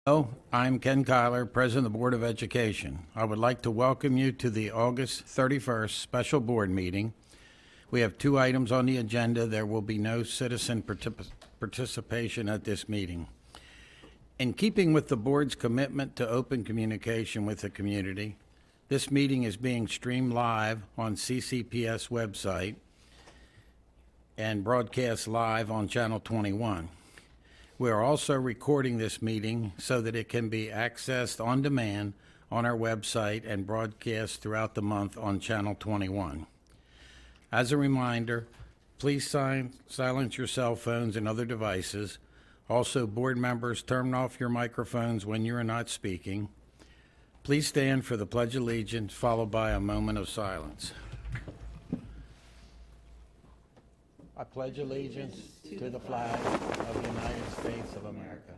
Hello, I'm Ken Kyler, President of the Board of Education. I would like to welcome you to the August 31st special board meeting. We have 2 items on the agenda. There will be no citizen participation at this meeting. In keeping with the board's commitment to open communication with the community, this meeting is being streamed live on CCPS website and broadcast live on Channel 21. We are also recording this meeting so that it can be accessed on demand on our website and broadcast throughout the month on Channel 21. As a reminder, please silence your cell phones and other devices. Also, board members, turn off your microphones when you are not speaking. Please stand for the Pledge of Allegiance, followed by a moment of silence. I pledge allegiance to the flag of the United States of America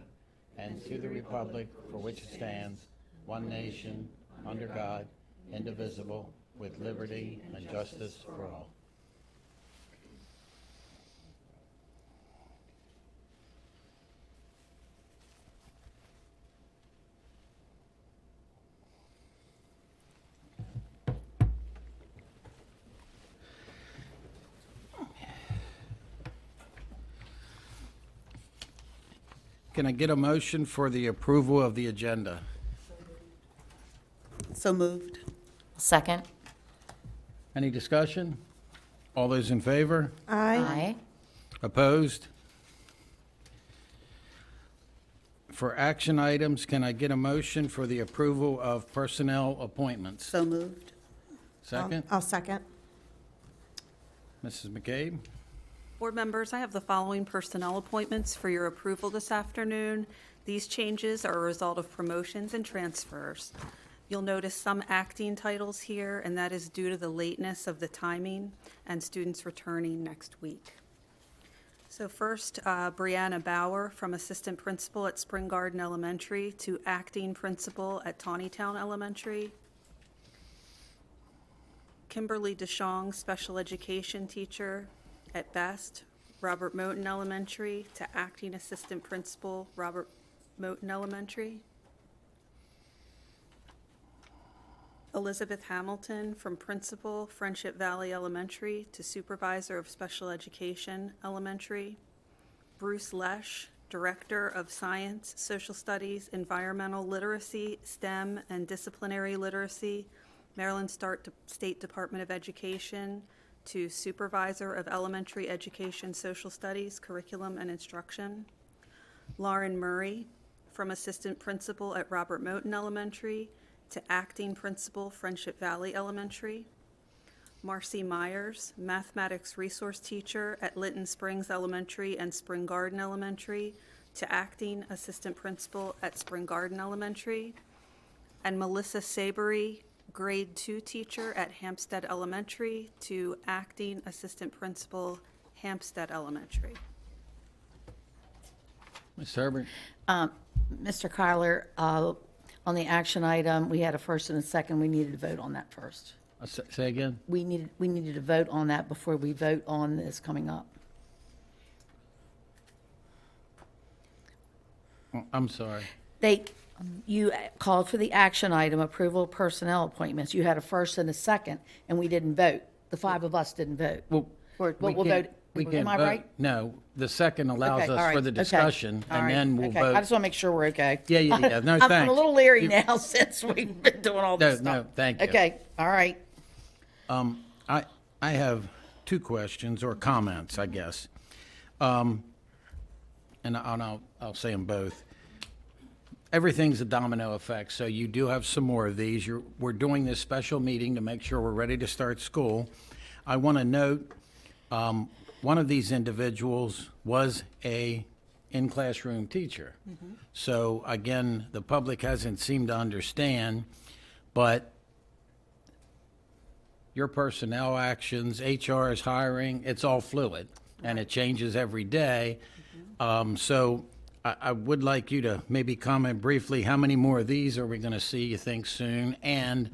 and to the republic for which it stands, one nation, under God, indivisible, with liberty and justice for all. Can I get a motion for the approval of the agenda? So moved. Second. Any discussion? All those in favor? Aye. Opposed? For action items, can I get a motion for the approval of personnel appointments? So moved. Second? I'll second. Mrs. McCabe? Board members, I have the following personnel appointments for your approval this afternoon. These changes are a result of promotions and transfers. You'll notice some acting titles here, and that is due to the lateness of the timing and students returning next week. So first, Brianna Bauer from Assistant Principal at Spring Garden Elementary to Acting Principal at Tawnytown Elementary. Kimberly DeShong, Special Education Teacher at Best, Robert Moten Elementary to Acting Assistant Principal, Robert Moten Elementary. Elizabeth Hamilton from Principal, Friendship Valley Elementary to Supervisor of Special Education Elementary. Bruce Lesh, Director of Science, Social Studies, Environmental Literacy, STEM, and Disciplinary Literacy, Maryland State Department of Education, to Supervisor of Elementary Education, Social Studies, Curriculum and Instruction. Lauren Murray, from Assistant Principal at Robert Moten Elementary to Acting Principal, Friendship Valley Elementary. Marcy Myers, Mathematics Resource Teacher at Linton Springs Elementary and Spring Garden Elementary to Acting Assistant Principal at Spring Garden Elementary. And Melissa Sabery, Grade 2 Teacher at Hampstead Elementary to Acting Assistant Principal, Hampstead Elementary. Ms. Herbert? Mr. Kyler, on the action item, we had a first and a second. We needed to vote on that first. Say again? We needed to vote on that before we vote on this coming up. I'm sorry. You called for the action item, approval of personnel appointments. You had a first and a second, and we didn't vote. The 5 of us didn't vote. Well, We'll vote. we can't Am I vote. right? No, the second allows Okay, all us right, for the okay, discussion, all and right, then we'll okay. vote. I just want to make sure we're okay. Yeah. No, I'm thanks. a little leery now since we've been doing all this No, stuff. thank you. Okay, all right. I have 2 questions or comments, I guess. And I'll say them both. Everything's a domino effect, so you do have some more of these. We're doing this special meeting to make sure we're ready to start school. I want to note, one of these individuals was a in-classroom teacher. So again, the public hasn't seemed to understand, but your personnel actions, HR is hiring, it's all fluid, and it changes every day. So I would like you to maybe comment briefly, how many more of these are we going to see, you think, soon? And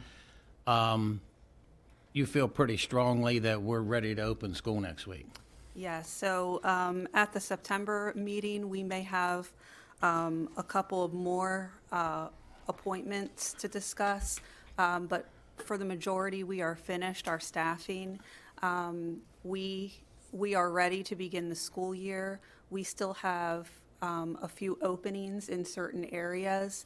you feel pretty strongly that we're ready to open school next week? Yes, so at the September meeting, we may have a couple of more appointments to discuss, but for the majority, we are finished our staffing. We are ready to begin the school year. We still have a few openings in certain areas,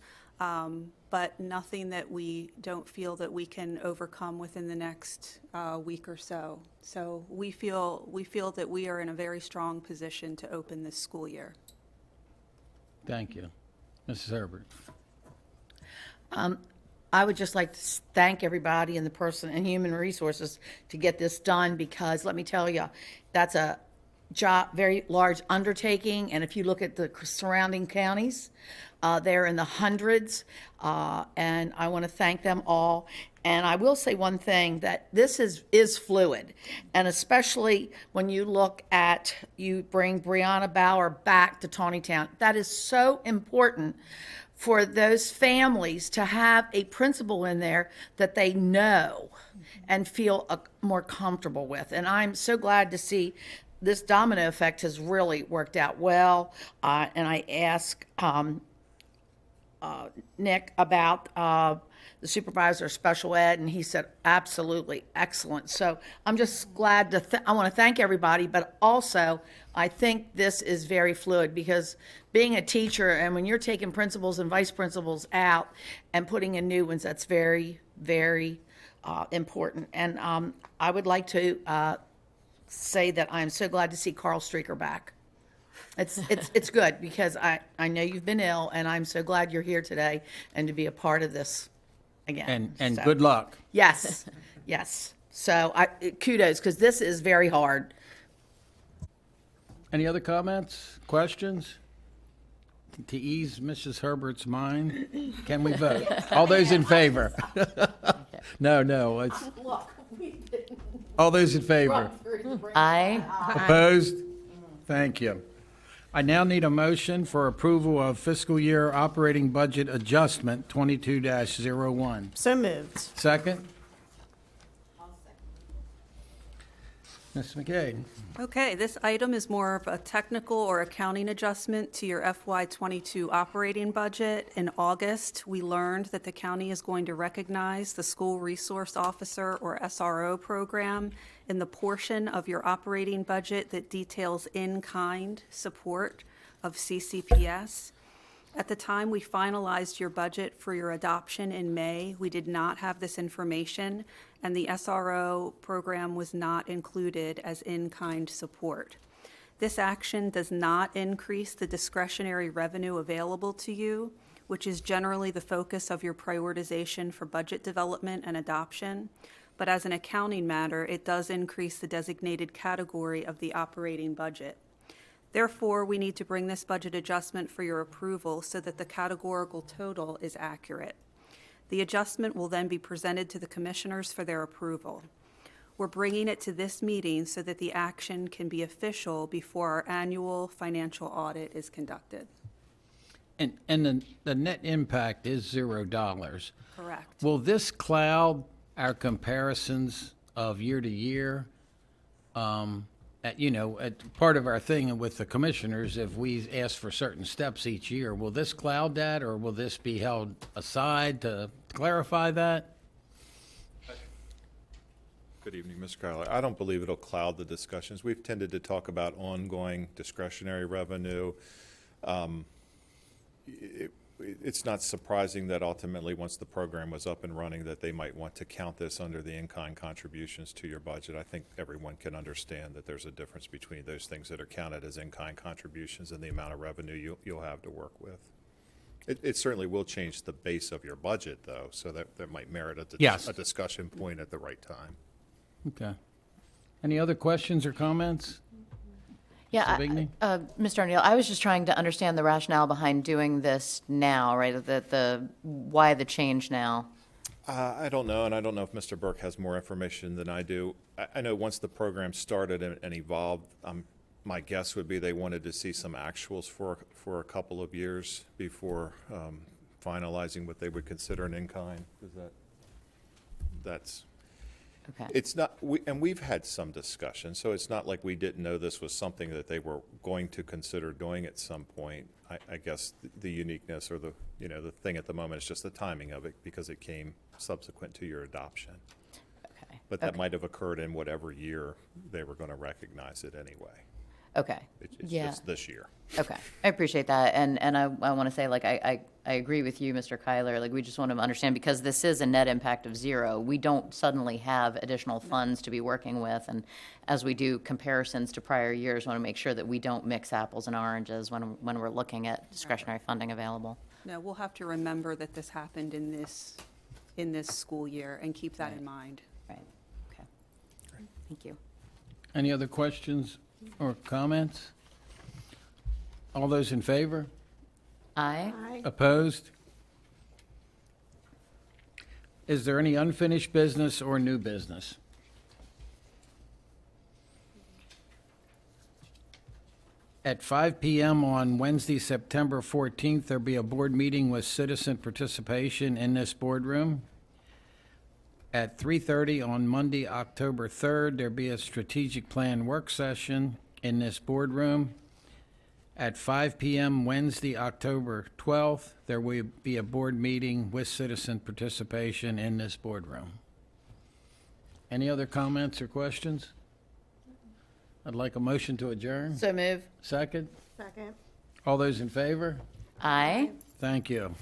but nothing that we don't feel that we can overcome within the next week or so. So we feel that we are in a very strong position to open this school year. Thank you. Mrs. Herbert? I would just like to thank everybody in the person and human resources to get this done, because let me tell you, that's a very large undertaking. And if you look at the surrounding counties, they're in the hundreds. And I want to thank them all. And I will say one thing, that this is fluid. And especially when you look at, you bring Brianna Bauer back to Tawnytown. That is so important for those families to have a principal in there that they know and feel more comfortable with. And I'm so glad to see this domino effect has really worked out well. And I asked Nick about the supervisor of special ed, and he said, absolutely, excellent. So I'm just glad I want to thank everybody, but also I think this is very fluid, because being a teacher, and when you're taking principals and vice principals out and putting in new ones, that's very, very important. And I would like to say that I'm so glad to see Carl Streaker back. It's good, because I know you've been ill, and I'm so glad you're here today and to be a part of this again. And So, good luck. Yes, yes. So kudos, because this is very hard. Any other comments, questions? To ease Mrs. Herbert's mind, can we vote? All those in favor? No, it's, all those in favor? Aye. Opposed? Thank you. I now need a motion for approval of fiscal year operating budget adjustment 22-01. So moved. Second? Ms. McKay? Okay, this item is more of a technical or accounting adjustment to your FY22 operating budget. In August, we learned that the county is going to recognize the School Resource Officer, or SRO, program in the portion of your operating budget that details in-kind support of CCPS. At the time we finalized your budget for your adoption in May, we did not have this information, and the SRO program was not included as in-kind support. This action does not increase the discretionary revenue available to you, which is generally the focus of your prioritization for budget development and adoption, but as an accounting matter, it does increase the designated category of the operating budget. Therefore, we need to bring this budget adjustment for your approval so that the categorical total is accurate. The adjustment will then be presented to the commissioners for their approval. We're bringing it to this meeting so that the action can be official before our annual financial audit is conducted. And the net impact is $0. Correct. Will this cloud our comparisons of year to year? At part of our thing with the commissioners, if we ask for certain steps each year, will this cloud that, or will this be held aside to clarify that? Good evening, Mr. Carroll. I don't believe it'll cloud the discussions. We've tended to talk about ongoing discretionary revenue. It's not surprising that ultimately, once the program was up and running, that they might want to count this under the in-kind contributions to your budget. I think everyone can understand that there's a difference between those things that are counted as in-kind contributions and the amount of revenue you'll have to work with. It certainly will change the base of your budget, though, so that might merit Yes. a discussion point at the right time. Okay. Any other questions or comments? Yeah, Mr. Bigney? Mr. O'Neill, I was just trying to understand the rationale behind doing this now, right? Why the change now? I don't know, and I don't know if Mr. Burke has more information than I do. I know once the program started and evolved, my guess would be they wanted to see some actuals for a couple of years before finalizing what they would consider an in-kind. Okay. It's not, and we've had some discussion, so it's not like we didn't know this was something that they were going to consider doing at some point. I guess the uniqueness or the thing at the moment is just the timing of it because it came subsequent to your adoption. Okay. But that might have occurred in whatever year they were going to recognize it anyway. Okay. It's Yeah. just this year. Okay, I appreciate that, and I want to say, like, I agree with you, Mr. Kyler, like, we just want to understand, because this is a net impact of 0, we don't suddenly have additional funds to be working with, and as we do comparisons to prior years, want to make sure that we don't mix apples and oranges when we're looking at discretionary funding available. No, we'll have to remember that this happened in this school year and keep that in mind. Right, okay. Thank you. Any other questions or comments? All those in favor? Aye? Opposed? Is there any unfinished business or new business? At 5 p.m. on Wednesday, September 14th, there'll be a board meeting with citizen participation in this boardroom. At 3:30 on Monday, October 3rd, there'll be a strategic plan work session in this boardroom. At 5 p.m. Wednesday, October 12th, there will be a board meeting with citizen participation in this boardroom. Any other comments or questions? I'd like a motion to adjourn. So move. Second? Second. All those in favor? Aye? Thank you.